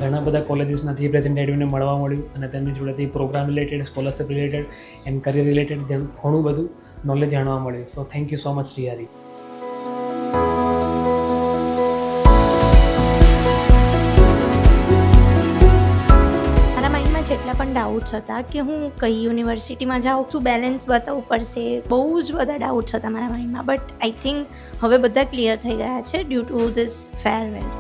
ઘણા બધા કોલેજીસના રિપ્રેઝેન્ટેટિવને મળવા મળ્યું અને તેમની જોડેથી program related, scholarship related and career related ઘણું બધું નોલેજ જાણવા મળ્યું. So thank you so much રિયારી. જેટલા પણ ડાઉટ્સ હતા કે હું કઈ યુનિવર્સિટીમાં જાઉં, શું બેલેન્સ બતાવવું પડશે, બહુ જ બધા ડાઉટ્સ હતા મારા માઇન્ડમાં, બટ આઈ થિંક હવે બધા ક્લિયર થઈ ગયા છે ડ્યુ ટુ ધીસ ફેરવેલ.